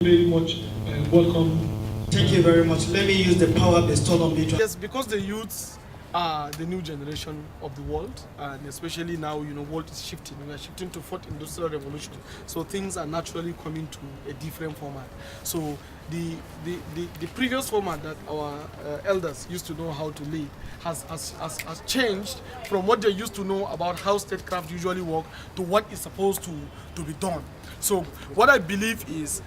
Very much welcome. Thank you very much. Let me use the power bestowed on me. Yes, because the youths are the new generation of the world, and especially now, world is shifting. We are shifting to fourth industrial revolution, so things are naturally coming to a different format. So the previous format that our elders used to know how to lead has changed from what they used to know about how statecraft usually work to what is supposed to be done. So what I believe is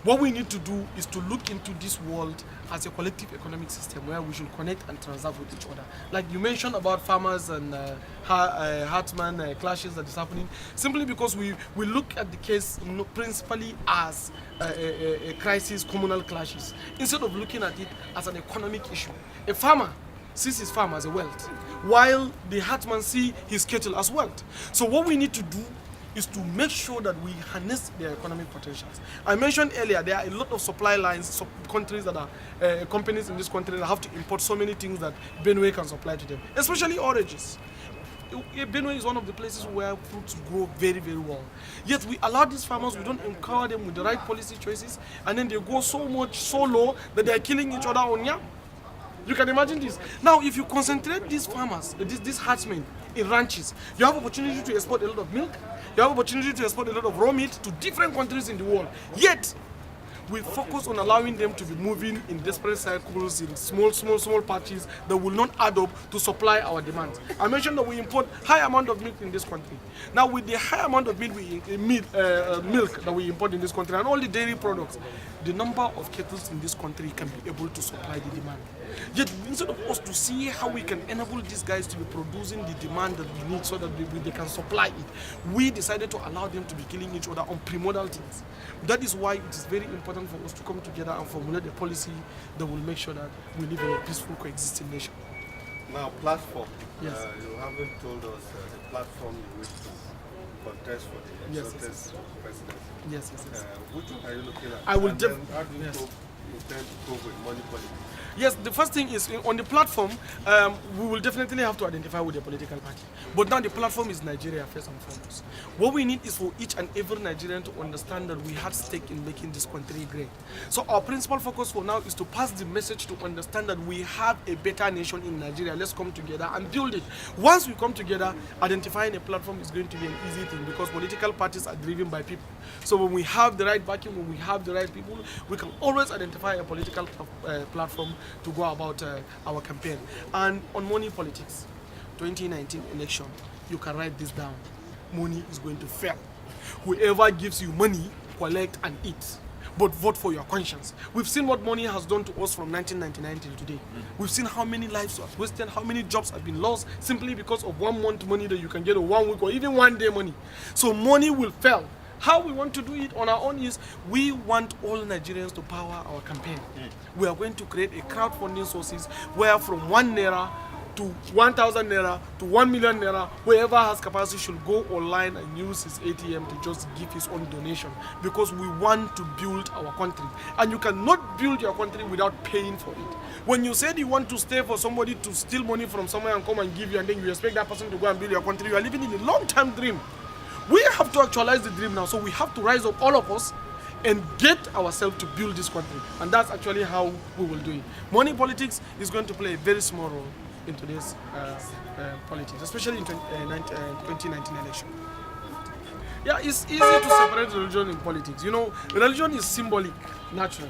what we need to do is to look into this world as a collective economic system where we should connect and transact with each other. Like you mentioned about farmers and herdsmen clashes that is happening, simply because we look at the case principally as a crisis, communal clashes, instead of looking at it as an economic issue. A farmer sees his farm as a wealth, while the herdsman sees his cattle as wealth. So what we need to do is to make sure that we harness their economic potentials. I mentioned earlier there are a lot of supply lines, countries that are companies in this country that have to import so many things that Benue can supply to them, especially oranges. Benue is one of the places where fruits grow very, very well. Yet we allow these farmers, we don't empower them with the right policy choices, and then they go so low that they are killing each other on yam. You can imagine this. Now, if you concentrate these farmers, these herdsmen in ranches, you have opportunity to export a lot of milk, you have opportunity to export a lot of raw meat to different countries in the world. Yet, we focus on allowing them to be moving in desperate cycles, in small patches that will not add up to supply our demands. I mentioned that we import high amount of milk in this country. Now, with the high amount of milk that we import in this country and all the dairy products, the number of kettles in this country can be able to supply the demand. Yet, instead of us to see how we can enable these guys to be producing the demand that we need so that they can supply it, we decided to allow them to be killing each other on primordial things. That is why it is very important for us to come together and formulate a policy that will make sure that we live in a peaceful, coexisting nation. Now, platform. Yes. You haven't told us the platform you wish to contest for the exalted presidency. Yes. Which one are you looking at? I will How do you intend to cope with money politics? Yes, the first thing is on the platform, we will definitely have to identify with the political party. But now the platform is Nigeria first and foremost. What we need is for each and every Nigerian to understand that we have stake in making this country great. So our principal focus for now is to pass the message to understand that we have a better nation in Nigeria. Let's come together and build it. Once we come together, identifying a platform is going to be an easy thing because political parties are driven by people. So when we have the right backing, when we have the right people, we can always identify a political platform to go about our campaign. And on money politics, 2019 election, you can write this down. Money is going to fail. Whoever gives you money, collect and eat. But vote for your conscience. We've seen what money has done to us from 1999 till today. We've seen how many lives have wasted, how many jobs have been lost simply because of 1 month money that you can get, or 1 week, or even 1 day money. So money will fail. How we want to do it on our own is we want all Nigerians to power our campaign. We are going to create a crowdfunding sources where from 1 naira to 1,000 naira to 1 million naira, whoever has capacity should go online and use his ATM to just give his own donation, because we want to build our country. And you cannot build your country without paying for it. When you said you want to stay for somebody to steal money from somewhere and come and give you, and then you expect that person to go and build your country, you are living in a long-term dream. We have to actualize the dream now, so we have to rise up, all of us, and get ourselves to build this country. And that's actually how we will do it. Money politics is going to play a very small role in today's politics, especially in 2019 election. Yeah, it's easy to separate religion and politics. Religion is symbolic, naturally.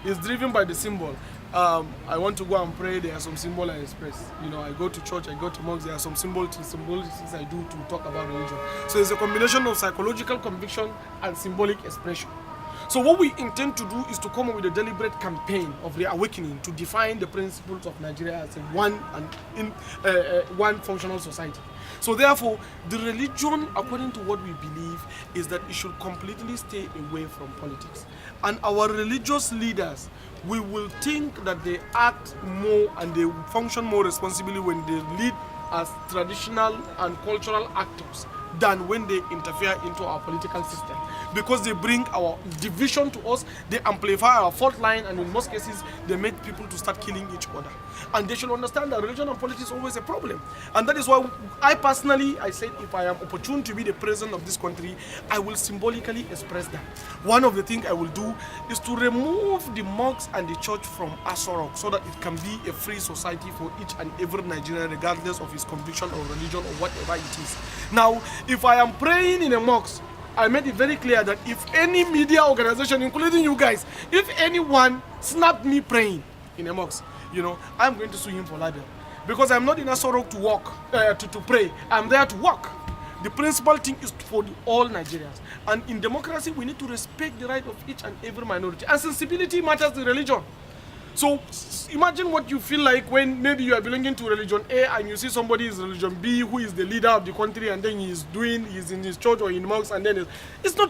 It's driven by the symbol. I want to go and pray, there are some symbols I express. I go to church, I go to mosques, there are some symbolic things I do to talk about religion. So it's a combination of psychological conviction and symbolic expression. So what we intend to do is to come up with a deliberate campaign of reawakening to define the principles of Nigeria as one functional society. So therefore, the religion, according to what we believe, is that it should completely stay away from politics. And our religious leaders, we will think that they act more and they function more responsibly when they lead as traditional and cultural actors than when they interfere into our political system, because they bring our division to us, they amplify our fault line, and in most cases they make people to start killing each other. And they should understand that religion and politics is always a problem. And that is why I personally, I said, if I am opportune to be the president of this country, I will symbolically express that. One of the things I will do is to remove the mosques and the church from Asorok, so that it can be a free society for each and every Nigerian, regardless of his conviction or religion or whatever it is. Now, if I am praying in a mosque, I made it very clear that if any media organization, including you guys, if anyone snapped me praying in a mosque, you know, I'm going to sue him for libel. Because I'm not in Asorok to walk, to pray. I'm there to work. The principal thing is for all Nigerians. And in democracy, we need to respect the right of each and every minority. And sensibility matters to religion. So imagine what you feel like when maybe you are belonging to religion A and you see somebody is religion B who is the leader of the country, and then he's in his church or in mosque, and then it's not